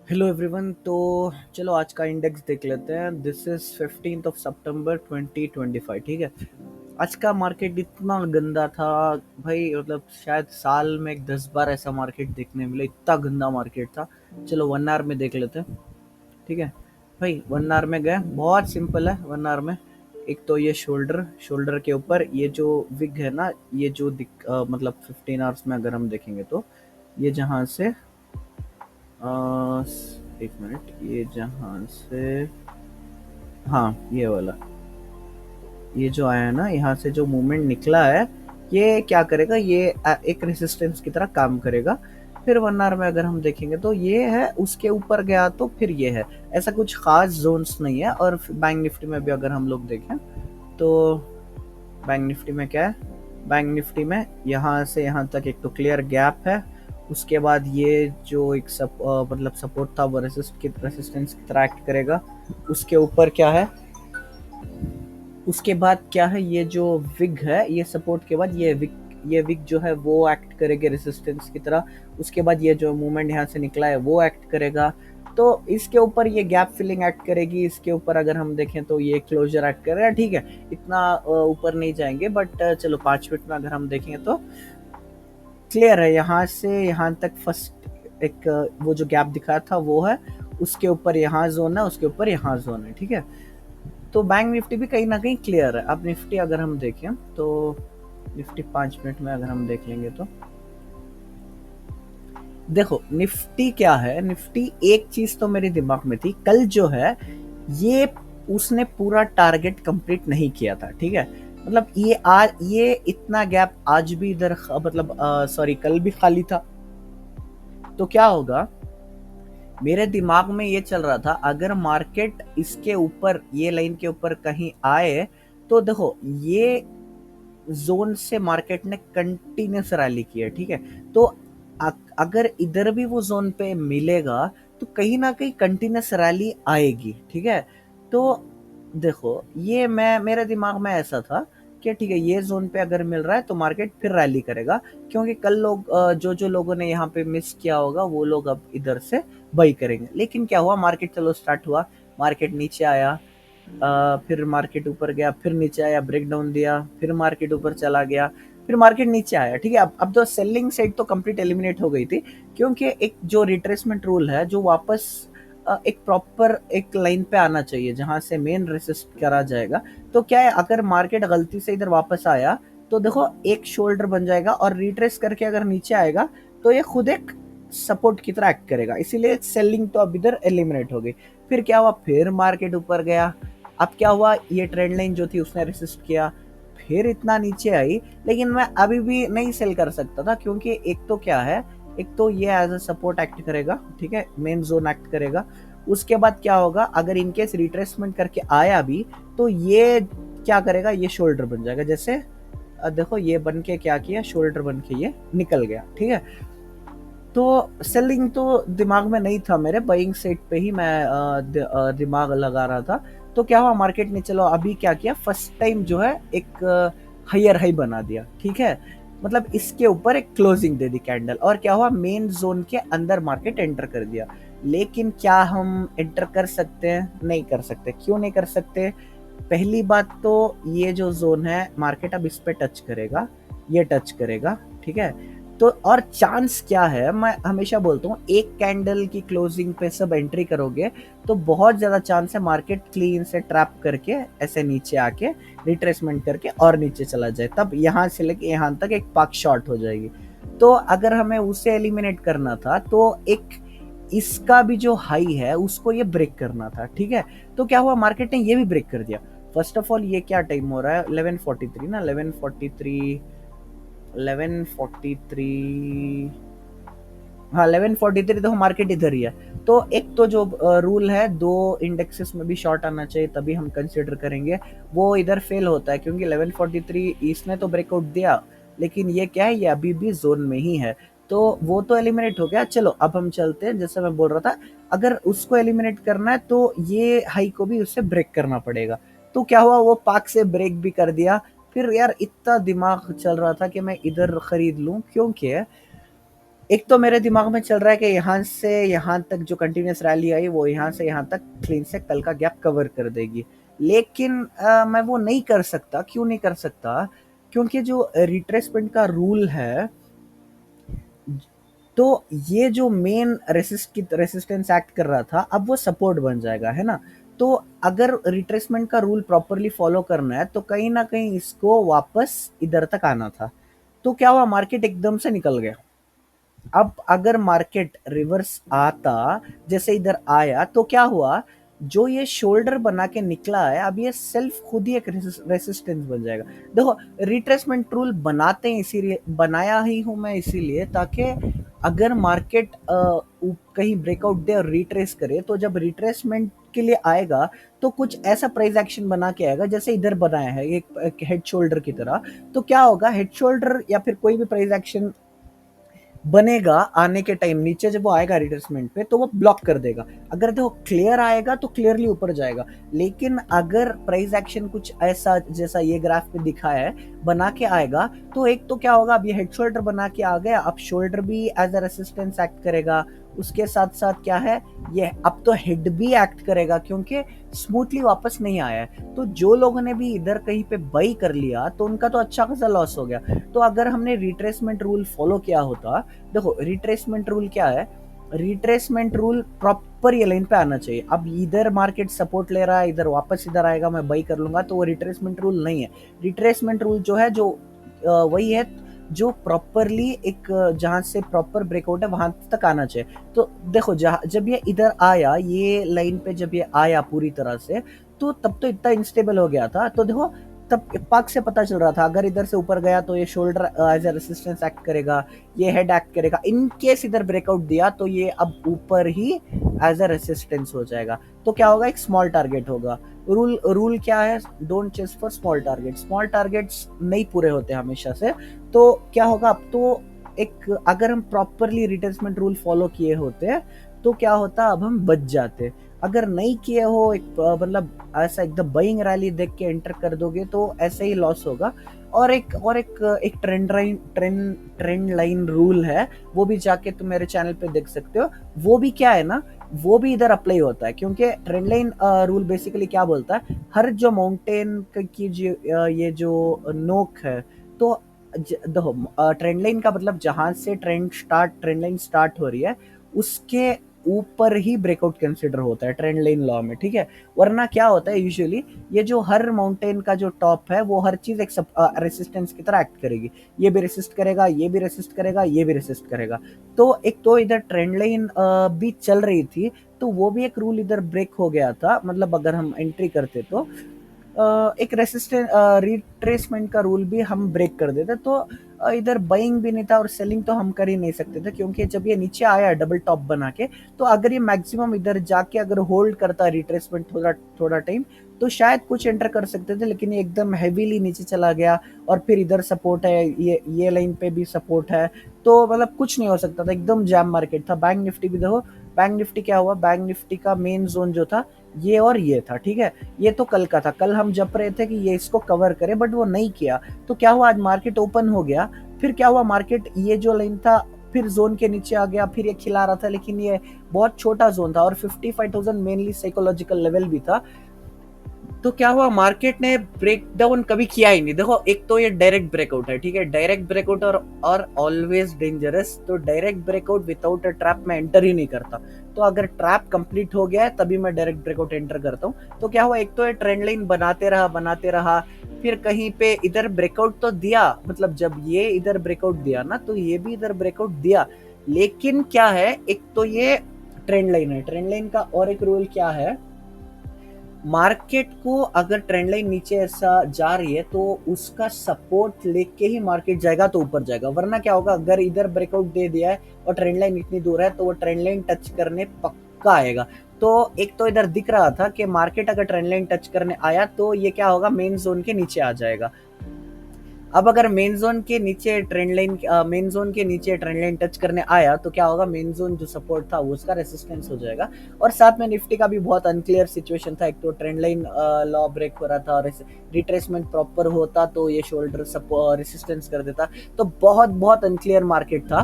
Hello everyone. तो चलो आज का इंडेक्स देख लेते हैं। दिस इज 15th ऑफ सितंबर 2025। ठीक है। आज का मार्केट इतना गंदा था भाई, मतलब शायद साल में 10 बार ऐसा मार्केट देखने मिले, इतना गंदा मार्केट था। चलो 1 आवर में देख लेते हैं। ठीक है भाई, 1 आवर में गए, बहुत सिंपल है। 1 आवर में एक तो ये शोल्डर शोल्डर के ऊपर ये जो विग है ना, ये जो मतलब 15 आवर्स में अगर हम देखेंगे तो ये जहाँ से अ, एक मिनट, ये जहाँ से, हाँ ये वाला, ये जो आया है ना, यहाँ से जो मूवमेंट निकला है, ये क्या करेगा, ये एक रेसिस्टेंस की तरह काम करेगा। फिर 1 आवर में अगर हम देखेंगे तो ये है, उसके ऊपर गया तो फिर ये है। ऐसा कुछ खास जोन्स नहीं है। और बैंक निफ्टी में भी अगर हम लोग देखें तो बैंक निफ्टी में क्या है, बैंक निफ्टी में यहाँ से यहाँ तक एक तो क्लियर गैप है। उसके बाद ये जो एक मतलब सपोर्ट था वो रेसिस्टेंस की तरह एक्ट करेगा। उसके ऊपर क्या है, उसके बाद क्या है, ये जो विग है, ये सपोर्ट के बाद ये विग जो है वो एक्ट करेगी रेसिस्टेंस की तरह। उसके बाद ये जो मूवमेंट यहाँ से निकला है वो एक्ट करेगा। तो इसके ऊपर ये गैप फिलिंग एक्ट करेगी। इसके ऊपर अगर हम देखें तो ये क्लोजर एक्ट करेगा। ठीक है, इतना ऊपर नहीं जाएंगे, बट चलो 5 मिनट में अगर हम देखेंगे तो क्लियर है। यहाँ से यहाँ तक फर्स्ट एक वो जो गैप दिखाया था वो है, उसके ऊपर यहाँ जोन है, उसके ऊपर यहाँ जोन है। ठीक है, तो बैंक निफ्टी भी कहीं ना कहीं क्लियर है। अब निफ्टी अगर हम देखें तो निफ्टी 5 मिनट में अगर हम देख लेंगे तो देखो निफ्टी क्या है। निफ्टी एक चीज तो मेरे दिमाग में थी, कल जो है ये उसने पूरा टारगेट कंप्लीट नहीं किया था। ठीक है, मतलब ये आज ये इतना गैप आज भी इधर मतलब सॉरी कल भी खाली था। तो क्या होगा, मेरे दिमाग में ये चल रहा था, अगर मार्केट इसके ऊपर, ये लाइन के ऊपर कहीं आए तो देखो ये जोन से मार्केट ने कंटिन्यूस रैली की है। ठीक है, तो अगर इधर भी वो जोन पे मिलेगा तो कहीं ना कहीं कंटिन्यूस रैली आएगी। ठीक है, तो देखो ये मैं, मेरे दिमाग में ऐसा था कि ठीक है, ये जोन पे अगर मिल रहा है तो मार्केट फिर रैली करेगा। क्योंकि कल लोग जो जो लोगों ने यहाँ पे मिस किया होगा वो लोग अब इधर से बाई करेंगे। लेकिन क्या हुआ, मार्केट चलो स्टार्ट हुआ, मार्केट नीचे आया, फिर मार्केट ऊपर गया, फिर नीचे आया, ब्रेक डाउन दिया, फिर मार्केट ऊपर चला गया, फिर मार्केट नीचे आया। ठीक है, अब तो सेलिंग साइड तो कंप्लीट एलिमिनेट हो गई थी। क्योंकि एक जो रिट्रेसमेंट रूल है, जो वापस एक प्रॉपर एक लाइन पे आना चाहिए जहां से मेन रेसिस्ट करा जाएगा। तो क्या है, अगर मार्केट गलती से इधर वापस आया तो देखो एक शोल्डर बन जाएगा, और रिट्रेस करके अगर नीचे आएगा तो ये खुद एक सपोर्ट की तरह एक्ट करेगा। इसीलिए सेलिंग तो अब इधर एलिमिनेट हो गई। फिर क्या हुआ, फिर मार्केट ऊपर गया। अब क्या हुआ, ये ट्रेंड लाइन जो थी उसने रेसिस्ट किया, फिर इतना नीचे आई। लेकिन मैं अभी भी नहीं सेल कर सकता था, क्योंकि एक तो क्या है, एक तो ये एज अ सपोर्ट एक्ट करेगा। ठीक है, मेन जोन एक्ट करेगा। उसके बाद क्या होगा, अगर इनकेस रिट्रेसमेंट करके आया भी तो ये क्या करेगा, ये शोल्डर बन जाएगा। जैसे देखो ये बन के क्या किया, शोल्डर बन के ये निकल गया। ठीक है, तो सेलिंग तो दिमाग में नहीं था मेरे, बाइंग साइड पे ही मैं दिमाग लगा रहा था। तो क्या हुआ, मार्केट ने चलो अभी क्या किया, फर्स्ट टाइम जो है एक हायर हाई बना दिया। ठीक है, मतलब इसके ऊपर एक क्लोजिंग दे दी कैंडल, और क्या हुआ, मेन जोन के अंदर मार्केट एंटर कर दिया। लेकिन क्या हम एंटर कर सकते हैं? नहीं कर सकते। क्यों नहीं कर सकते? पहली बात तो ये जो जोन है, मार्केट अब इस पे टच करेगा, ये टच करेगा। ठीक है, तो और चांस क्या है, मैं हमेशा बोलता हूँ एक कैंडल की क्लोजिंग पे सब एंट्री करोगे तो बहुत ज्यादा चांस है मार्केट क्लीन से ट्रैप करके ऐसे नीचे आके रिट्रेसमेंट करके और नीचे चला जाए, तब यहाँ से लेके यहाँ तक एक पाक शॉर्ट हो जाएगी। तो अगर हमें उसे एलिमिनेट करना था तो एक इसका भी जो हाई है उसको ये ब्रेक करना था। ठीक है, तो क्या हुआ, मार्केट ने ये भी ब्रेक कर दिया। फर्स्ट ऑफ ऑल ये क्या टाइम हो रहा है, 11:43 ना, 11:43, हाँ 11:43, तो मार्केट इधर ही है। तो एक तो जो रूल है, दो इंडेक्सेस में भी शॉर्ट आना चाहिए तभी हम कंसिडर करेंगे, वो इधर फेल होता है। क्योंकि 11:43 इसने तो ब्रेकआउट दिया, लेकिन ये क्या है, ये अभी भी जोन में ही है। तो वो तो एलिमिनेट हो गया। चलो अब हम चलते हैं, जैसे मैं बोल रहा था, अगर उसको एलिमिनेट करना है तो ये हाई को भी उससे ब्रेक करना पड़ेगा। तो क्या हुआ, वो पाक से ब्रेक भी कर दिया। फिर यार इतना दिमाग चल रहा था कि मैं इधर खरीद लूं, क्योंकि एक तो मेरे दिमाग में चल रहा है कि यहाँ से यहाँ तक जो कंटिन्यूस रैली आई वो यहाँ से यहाँ तक क्लीन से कल का गैप कवर कर देगी, लेकिन मैं वो नहीं कर सकता। क्यों नहीं कर सकता? क्योंकि जो रिट्रेसमेंट का रूल है, तो ये जो मेन रेसिस्टेंस एक्ट कर रहा था, अब वो सपोर्ट बन जाएगा, है ना? तो अगर रिट्रेसमेंट का रूल प्रॉपरली फॉलो करना है तो कहीं ना कहीं इसको वापस इधर तक आना था। तो क्या हुआ, मार्केट एकदम से निकल गया। अब अगर मार्केट रिवर्स आता, जैसे इधर आया, तो क्या हुआ, जो ये शोल्डर बना के निकला है, अब ये सेल्फ खुद ही एक रेसिस्टेंस बन जाएगा। देखो, रिट्रेसमेंट रूल बनाते हैं इसीलिए, बनाया ही हूं मैं इसीलिए, ताकि अगर मार्केट कहीं ब्रेकआउट दे और रिट्रेस करे, तो जब रिट्रेसमेंट के लिए आएगा तो कुछ ऐसा प्राइस एक्शन बना के आएगा जैसे इधर बनाया है, एक हेड शोल्डर की तरह। तो क्या होगा, हेड शोल्डर या फिर कोई भी प्राइस एक्शन बनेगा आने के टाइम, नीचे जब वो आएगा रिट्रेसमेंट पे, तो वो ब्लॉक कर देगा। अगर देखो क्लियर आएगा तो क्लियरली ऊपर जाएगा, लेकिन अगर प्राइस एक्शन कुछ ऐसा जैसा ये ग्राफ पे दिखा है बना के आएगा, तो एक तो क्या होगा, अब ये हेड शोल्डर बना के आ गया, अब शोल्डर भी एज अ रेसिस्टेंस एक्ट करेगा। उसके साथ साथ क्या है, ये अब तो हेड भी एक्ट करेगा, क्योंकि स्मूथली वापस नहीं आया है। तो जो लोगों ने भी इधर कहीं पे बाई कर लिया, तो उनका तो अच्छा खासा लॉस हो गया। तो अगर हमने रिट्रेसमेंट रूल फॉलो किया होता, देखो रिट्रेसमेंट रूल क्या है, रिट्रेसमेंट रूल प्रॉपर ये लाइन पे आना चाहिए। अब इधर मार्केट सपोर्ट ले रहा है, इधर वापस इधर आएगा, मैं बाई कर लूंगा, तो वो रिट्रेसमेंट रूल नहीं है। रिट्रेसमेंट रूल जो है, जो वही है जो प्रॉपरली एक जहां से प्रॉपर ब्रेकआउट है वहां तक आना चाहिए। तो देखो, जब ये इधर आया, ये लाइन पे जब ये आया पूरी तरह से, तो तब तो इतना इंस्टेबल हो गया था। तो देखो, तब पाक से पता चल रहा था, अगर इधर से ऊपर गया तो ये shoulder as a resistance act करेगा, ये हेड एक्ट करेगा। इन केस इधर ब्रेकआउट दिया तो ये अब ऊपर ही एज ए रेसिस्टेंस हो जाएगा। तो क्या होगा, एक स्मॉल टारगेट होगा। रूल क्या है, don't chase for small target. Small targets नहीं पूरे होते हमेशा से। तो क्या होगा, अब तो एक अगर हम प्रॉपरली रिट्रेसमेंट रूल फॉलो किए होते तो क्या होता, अब हम बच जाते। अगर नहीं किए हो, एक मतलब ऐसा एकदम बाइंग रैली देख के एंटर कर दोगे तो ऐसे ही लॉस होगा। और एक ट्रेंड लाइन रूल है, वो भी जाके तुम मेरे चैनल पे देख सकते हो। वो भी क्या है ना, वो भी इधर अप्लाई होता है, क्योंकि ट्रेंड लाइन रूल बेसिकली क्या बोलता है, हर जो माउंटेन की जो ये जो नोक है, तो देखो ट्रेंड लाइन का मतलब जहां से ट्रेंड लाइन स्टार्ट हो रही है, उसके ऊपर ही ब्रेकआउट कंसिडर होता है ट्रेंड लाइन लॉ में, ठीक है। वरना क्या होता है, यूजुअली ये जो हर माउंटेन का जो टॉप है, वो हर चीज एक रेसिस्टेंस की तरह एक्ट करेगी। ये भी रेसिस्ट करेगा, ये भी रेसिस्ट करेगा, ये भी रेसिस्ट करेगा। तो एक तो इधर ट्रेंड लाइन भी चल रही थी, तो वो भी एक रूल इधर ब्रेक हो गया था। मतलब अगर हम एंट्री करते तो एक रेसिस्टेंट रिट्रेसमेंट का रूल भी हम ब्रेक कर देते, तो इधर बाइंग भी नहीं था और सेलिंग तो हम कर ही नहीं सकते थे, क्योंकि जब ये नीचे आया डबल टॉप बना के, तो अगर ये मैक्सिमम इधर जाके अगर होल्ड करता रिट्रेसमेंट थोड़ा टाइम, तो शायद कुछ एंटर कर सकते थे। लेकिन ये एकदम हैवीली नीचे चला गया, और फिर इधर सपोर्ट है, ये लाइन पे भी सपोर्ट है, तो मतलब कुछ नहीं हो सकता था, एकदम जैम मार्केट था। बैंक निफ्टी भी देखो, बैंक निफ्टी क्या हुआ, बैंक निफ्टी का मेन जोन जो था ये और ये था, ठीक है। ये तो कल का था, कल हम जप रहे थे कि ये इसको कवर करे, बट वो नहीं किया। तो क्या हुआ, आज मार्केट ओपन हो गया, फिर क्या हुआ, मार्केट ये जो लाइन था फिर जोन के नीचे आ गया, फिर ये खिला रहा था, लेकिन ये बहुत छोटा जोन था और 55,000 मेनली साइकोलॉजिकल लेवल भी था। तो क्या हुआ, मार्केट ने ब्रेक डाउन कभी किया ही नहीं। देखो, एक तो ये डायरेक्ट ब्रेकआउट है, ठीक है, डायरेक्ट ब्रेकआउट और ऑलवेज डेंजरस। तो direct breakout without a trap में एंटर ही नहीं करता। तो अगर ट्रैप कंप्लीट हो गया है तभी मैं डायरेक्ट ब्रेकआउट एंटर करता हूँ। तो क्या हुआ, एक तो ये ट्रेंड लाइन बनाते रहा, फिर कहीं पे इधर ब्रेकआउट तो दिया, मतलब जब ये इधर ब्रेकआउट दिया ना, तो ये भी इधर ब्रेकआउट दिया। लेकिन क्या है, एक तो ये ट्रेंड लाइन है, ट्रेंड लाइन का और एक रूल क्या है, मार्केट को अगर ट्रेंड लाइन नीचे ऐसा जा रही है तो उसका सपोर्ट लेके ही मार्केट जाएगा, तो ऊपर जाएगा। वरना क्या होगा, अगर इधर ब्रेकआउट दे दिया है और ट्रेंड लाइन इतनी दूर है, तो वो ट्रेंड लाइन टच करने पक्का आएगा। तो एक तो इधर दिख रहा था कि मार्केट अगर ट्रेंड लाइन टच करने आया तो ये क्या होगा, मेन जोन के नीचे आ जाएगा। अब अगर मेन जोन के नीचे ट्रेंड लाइन टच करने आया, तो क्या होगा, मेन जोन जो सपोर्ट था वो उसका रेसिस्टेंस हो जाएगा। और साथ में निफ्टी का भी बहुत अनक्लियर सिचुएशन था, एक तो ट्रेंड लाइन लॉ ब्रेक हो रहा था, और रिट्रेसमेंट प्रॉपर होता तो ये शोल्डर रेसिस्टेंस कर देता। तो बहुत बहुत अनक्लियर मार्केट था।